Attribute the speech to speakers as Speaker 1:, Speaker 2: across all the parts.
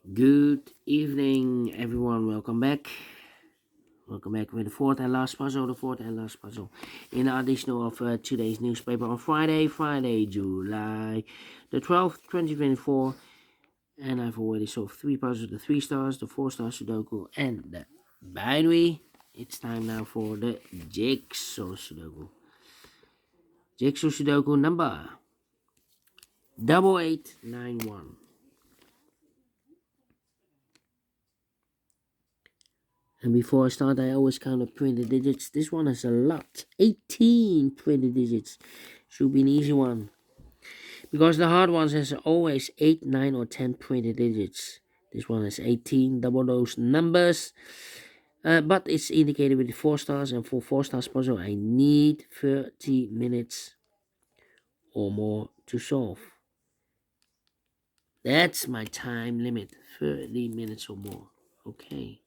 Speaker 1: Good evening, everyone. Welcome back. Welcome back with the fourth and last puzzle. In addition of today's newspaper on Friday, July the 12th, 2024. And I've already solved three puzzles: the 3 stars, the 4 star Sudoku, and the binary. It's time now for the Jigsaw Sudoku. Jigsaw Sudoku number 8891. And before I start, I always count up 20 digits. This one has a lot. 18 20 digits. Should be an easy one. Because the hard ones has always 8, 9, or 10 20 digits. This one has 18, double those numbers. But it's indicated with the 4 stars. And for 4 stars puzzle, I need 30 minutes or more to solve. That's my time limit. 30 minutes or more. Okay.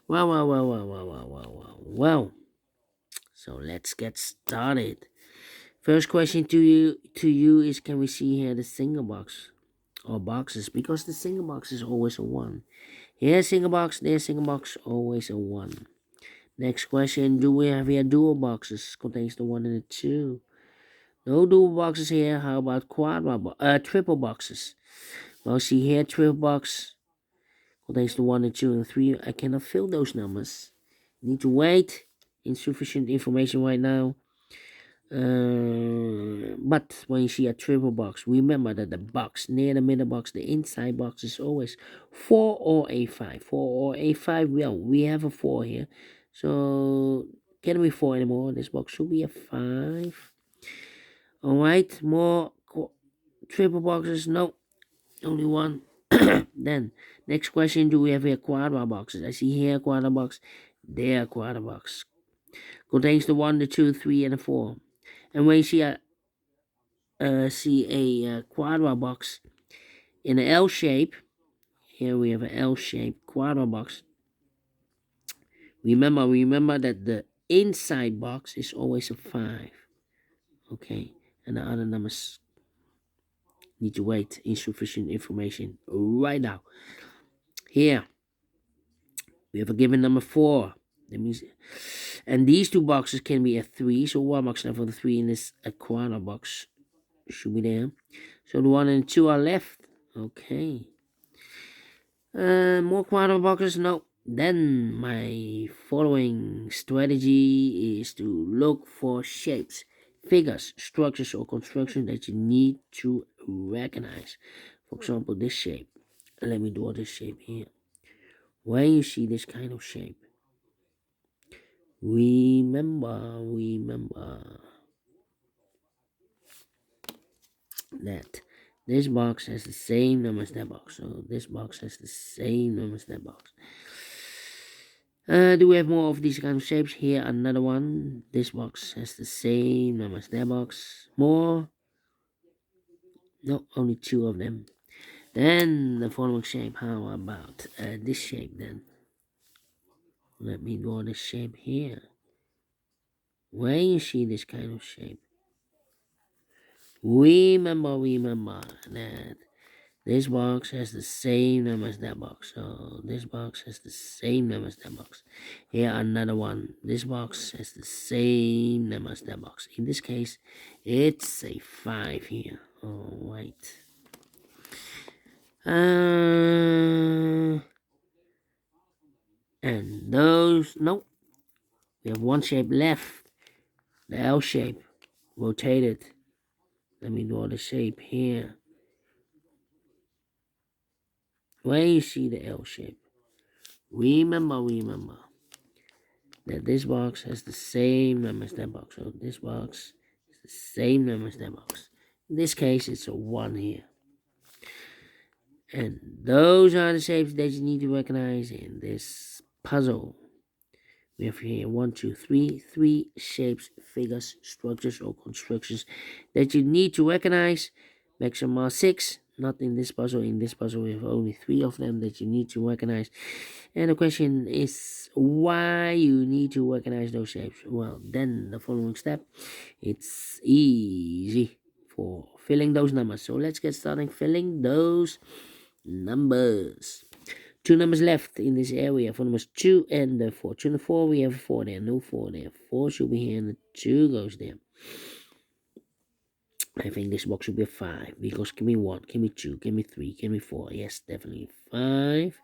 Speaker 1: Well. So let's get started. First question to you is, can we see here the single box or boxes? Because the single box is always a 1. Here single box, there single box, always a 1. Next question, do we have here dual boxes? Contains the 1 and the 2. No dual boxes here. How about triple boxes? Well, see here, triple box contains the 1 and 2 and 3. I cannot fill those numbers. Need to wait. Insufficient information right now. But when you see a triple box, remember that the box near the middle box, the inside box, is always 4 or a5. 4 or a5. Well, we have a 4 here, so can't be 4 anymore. This box should be a 5. All right, more triple boxes. No, only one. Then next question: do we have here quadra boxes? I see here quadra box, there quadra box. Contains the 1, the 2, 3, and the 4. And when you see a quadra box in an L shape, here we have an L shape quadra box. Remember that the inside box is always a 5. Okay, and the other numbers need to wait. Insufficient information right now. Here we have a given number 4. That means, and these two boxes can be a 3. So one box left for the 3 in this a quadra box should be there. So the 1 and 2 are left. Okay. More quadra boxes? No. Then my following strategy is to look for shapes, figures, structures, or construction that you need to recognize. For example, this shape. Let me draw this shape here. When you see this kind of shape, remember that this box has the same number as that box. So this box has the same number as that box. Do we have more of these kind of shapes? Here, another one. This box has the same number as that box. More? No, only 2 of them. Then the following shape. How about this shape then? Let me draw this shape here. When you see this kind of shape, remember that this box has the same number as that box. So this box has the same number as that box. Here another one. This box has the same number as that box. In this case, it's a 5 here. All right. And those, nope. We have one shape left. The L shape. Rotated. Let me draw the shape here. When you see the L shape, remember that this box has the same number as that box. So this box is the same number as that box. In this case, it's a 1 here. And those are the shapes that you need to recognize in this puzzle. We have here 1, 2, 3, 3 shapes, figures, structures, or constructions that you need to recognize. Maximum are 6. Not in this puzzle. In this puzzle, we have only 3 of them that you need to recognize. And the question is why you need to recognize those shapes. Well, then the following step, it's easy. for filling those numbers. So let's get started filling those numbers. 2 numbers left in this area for numbers 2 and 4. 2 and 4, we have 4 there, no 4 there. 4 should be here and the 2 goes there. I think this box should be a 5 because give me 1, give me 2, give me 3, give me 4. Yes, definitely 5.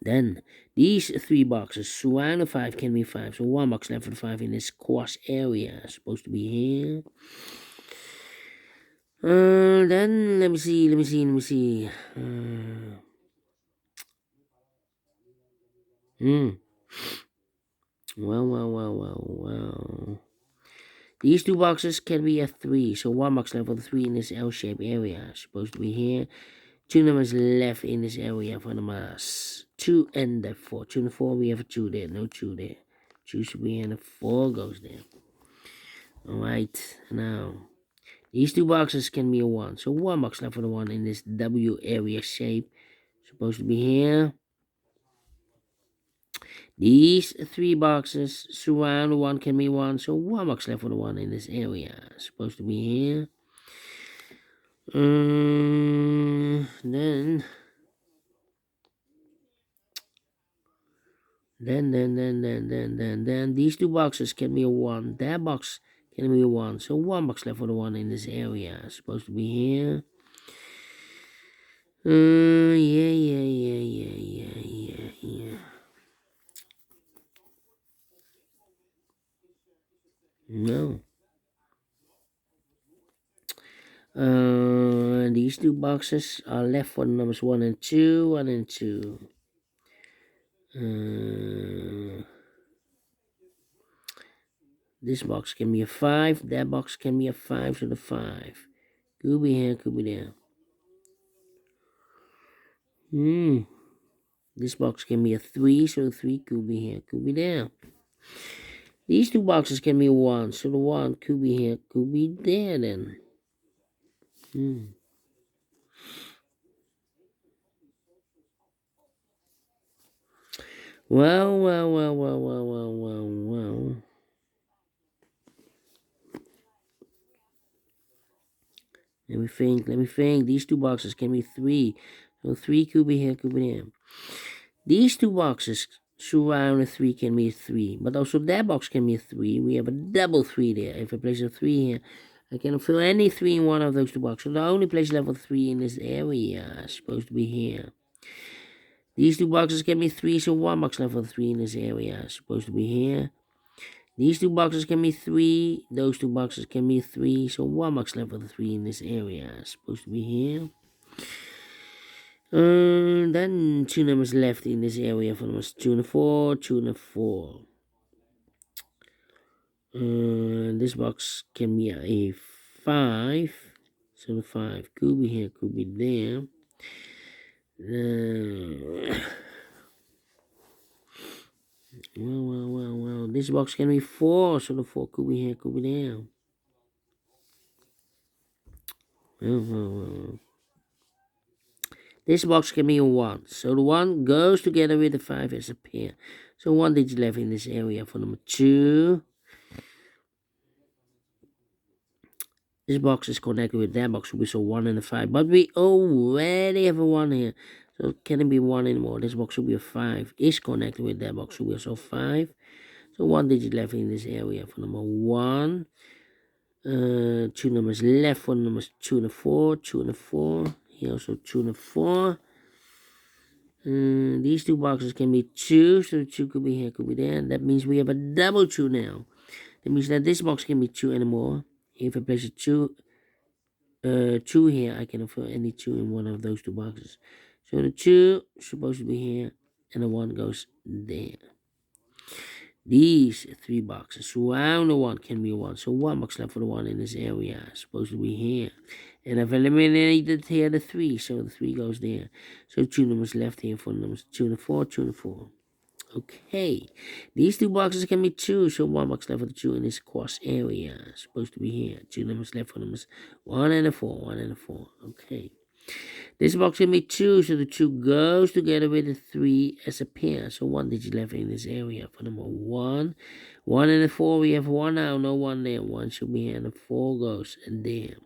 Speaker 1: Then these 3 boxes surround the 5 can be 5. So 1 box left for the 5 in this cross area. Supposed to be here. Then let me see. Well. These 2 boxes can be a 3. So 1 box left for the 3 in this L-shaped area. Supposed to be here. 2 numbers left in this area for numbers 2 and 4. 2 and 4, we have a 2 there, no 2 there. 2 should be here and the 4 goes there. Alright, now these 2 boxes can be a 1. So 1 box left for the 1 in this W area shape. Supposed to be here. These 3 boxes surround the 1 can be 1. So 1 box left for the 1 in this area. Supposed to be here. Then these 2 boxes can be a 1. That box can be a 1. So 1 box left for the 1 in this area. Supposed to be here. Yeah. No. These 2 boxes are left for the numbers 1 and 2. 1 and 2. This box can be a 5. That box can be a 5 to the 5. Could be here, could be there. This box can be a 3, so the 3 could be here, could be there. These 2 boxes can be a 1, so the 1 could be here, could be there then. Well. Let me think. These 2 boxes can be 3. So 3 could be here, could be there. These 2 boxes surround a 3 can be a 3. But also that box can be a 3. We have a double 3 there. If I place a 3 here, I can fill any 3 in one of those 2 boxes. So the only place left for 3 in this area is supposed to be here. These 2 boxes can be 3, so 1 box left for 3 in this area is supposed to be here. These 2 boxes can be 3. Those 2 boxes can be 3. So 1 box left for the 3 in this area is supposed to be here. Then 2 numbers left in this area for numbers 2 and 4. 2 and 4. This box can be a 5. So the 5 could be here, could be there. Well. This box can be 4, so the 4 could be here, could be there. Well. This box can be a 1, so the 1 goes together with the 5 as a pair. So 1 digit left in this area for number 2. This box is connected with that box, so 1 and a 5. But we already have a 1 here. So can it be 1 anymore? This box should be a 5. Is connected with that box, should be also 5. So 1 digit left in this area for number 1. 2 numbers left for numbers 2 and 4. 2 and 4. Here also 2 and 4. These 2 boxes can be 2. So 2 could be here, could be there. That means we have a double 2 now. That means that this box can be 2 anymore. If I place a 2 here, I can fill any 2 in one of those 2 boxes. So the 2 is supposed to be here, and the 1 goes there. These 3 boxes surround the 1 can be a 1. So 1 box left for the 1 in this area is supposed to be here. And I've eliminated here the 3, so the 3 goes there. So 2 numbers left here for numbers 2 and 4, 2 and 4. Okay, these 2 boxes can be 2, so 1 box left for the 2 in this cross area. Supposed to be here. 2 numbers left for numbers 1 and 4, 1 and 4. Okay. This box can be 2, so the 2 goes together with the 3 as a pair. So 1 digit left in this area for number 1. 1 and a 4, we have 1 now, no 1 there. 1 should be here, and the 4 goes in there.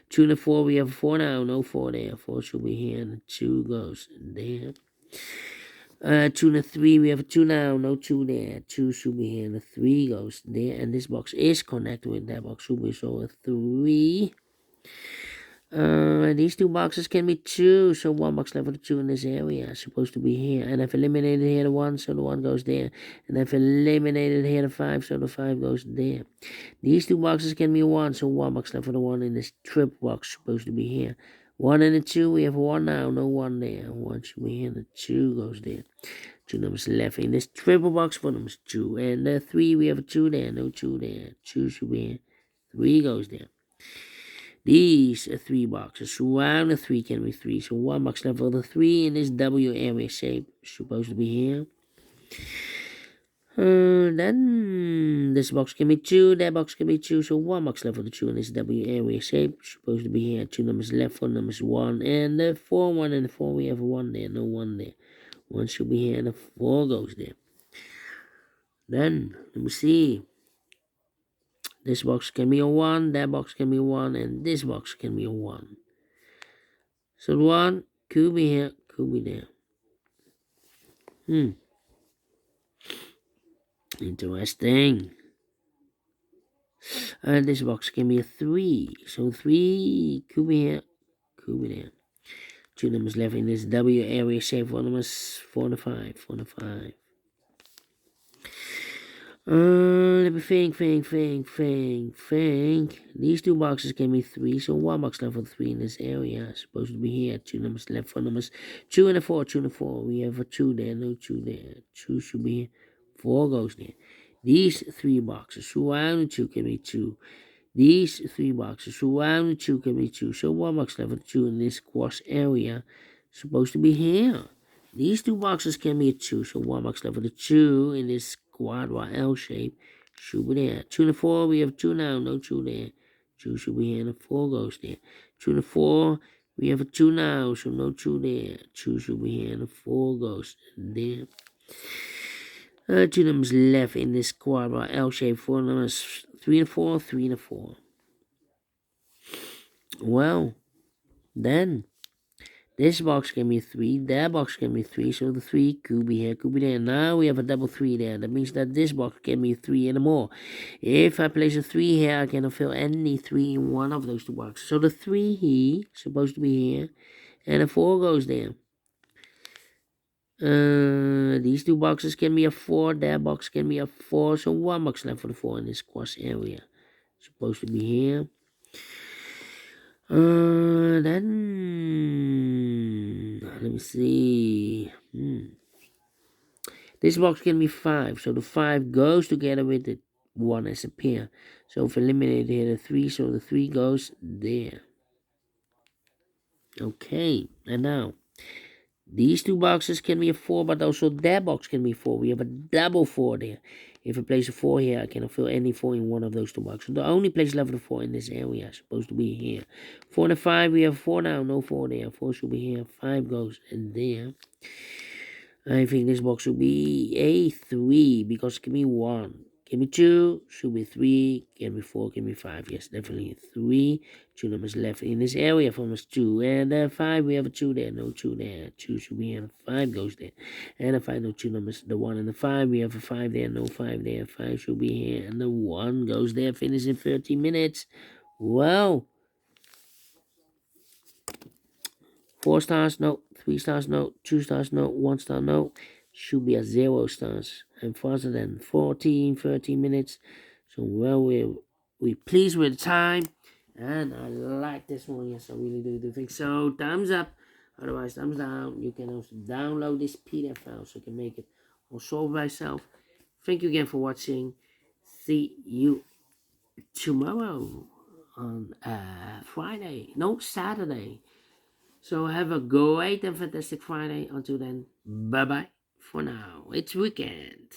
Speaker 1: 2 and a 4, we have 4 now, no 4 there. 4 should be here, and the 2 goes in there. 2 and a 3, we have a 2 now, no 2 there. 2 should be here, and the 3 goes there. And this box is connected with that box, should be so a 3. These 2 boxes can be 2, so 1 box left for the 2 in this area. It's supposed to be here. And I've eliminated here the 1, so the 1 goes there. And I've eliminated here the 5, so the 5 goes there. These 2 boxes can be 1, so 1 box left for the 1 in this triple box, supposed to be here. 1 and a 2, we have 1 now, no 1 there. 1 should be here, and the 2 goes there. 2 numbers left in this triple box for numbers 2. And the 3, we have a 2 there, no 2 there. 2 should be here. 3 goes there. These are 3 boxes. Surround the 3 can be 3. So 1 box left for the 3 in this W area shape. Supposed to be here. Then this box can be 2. That box can be 2. So 1 box left for the 2 in this W area shape. Supposed to be here. 2 numbers left for numbers 1. And the 4, 1 and the 4. We have a 1 there. No 1 there. 1 should be here. And the 4 goes there. Then let me see. This box can be a 1, that box can be a 1, and this box can be a 1. So the 1 could be here, could be there. Interesting. And this box can be a 3. So 3 could be here, could be there. 2 numbers left in this W area shape for numbers 4 and 5, 4 and 5. Let me think. These 2 boxes can be 3, so 1 box left for 3 in this area. It's supposed to be here. 2 numbers left for numbers 2 and a 4, 2 and a 4. We have a 2 there, no 2 there. 2 should be here. 4 goes there. These 3 boxes surround the 2 can be 2. These 3 boxes surround the 2 can be 2. So 1 box left for 2 in this cross area. It's supposed to be here. These 2 boxes can be a 2, so 1 box left for the 2 in this quadra L shape. Should be there. 2 and a 4, we have 2 now, no 2 there. 2 should be here, and a 4 goes there. 2 and a 4, we have a 2 now, so no 2 there. 2 should be here, and a 4 goes there. 2 numbers left in this quadra L shape. 4 numbers 3 and 4, 3 and a 4. Well, then this box can be 3, that box can be 3, so the 3 could be here, could be there. Now we have a double 3 there. That means that this box can be 3 and more. If I place a 3 here, I cannot fill any 3 in one of those 2 boxes. So the 3 here is supposed to be here, and a 4 goes there. These 2 boxes can be a 4, that box can be a 4, so 1 box left for the 4 in this cross area. Supposed to be here. Then let me see. This box can be 5, so the 5 goes together with the 1 as a pair. So if eliminated here the 3, so the 3 goes there. Okay, and now these 2 boxes can be a 4, but also that box can be 4. We have a double 4 there. If I place a 4 here, I cannot fill any 4 in one of those 2 boxes. The only place left for the 4 in this area is supposed to be here. 4 and a 5, we have 4 now, no 4 there. 4 should be here, 5 goes in there. I think this box should be a 3, because it can be 1. Can be 2, should be 3, can be 4, can be 5. Yes, definitely 3. 2 numbers left in this area for us 2. And 5, we have a 2 there, no 2 there. 2 should be here, 5 goes there. And the final 2 numbers, the 1 and the 5, we have a 5 there, no 5 there. 5 should be here, and the 1 goes there. Finish in 30 minutes. Well, 4 stars, no. 3 stars, no. 2 stars, no. 1 star, no. Should be at 0 stars. I'm faster than 13 minutes. So, well, we're pleased with the time. And I like this one. Yes, I really do think so. Thumbs up. Otherwise, thumbs down. You can also download this PDF file so you can make it or solve by yourself. Thank you again for watching. See you tomorrow on Saturday. So have a great and fantastic Friday. Until then, bye-bye for now. It's weekend.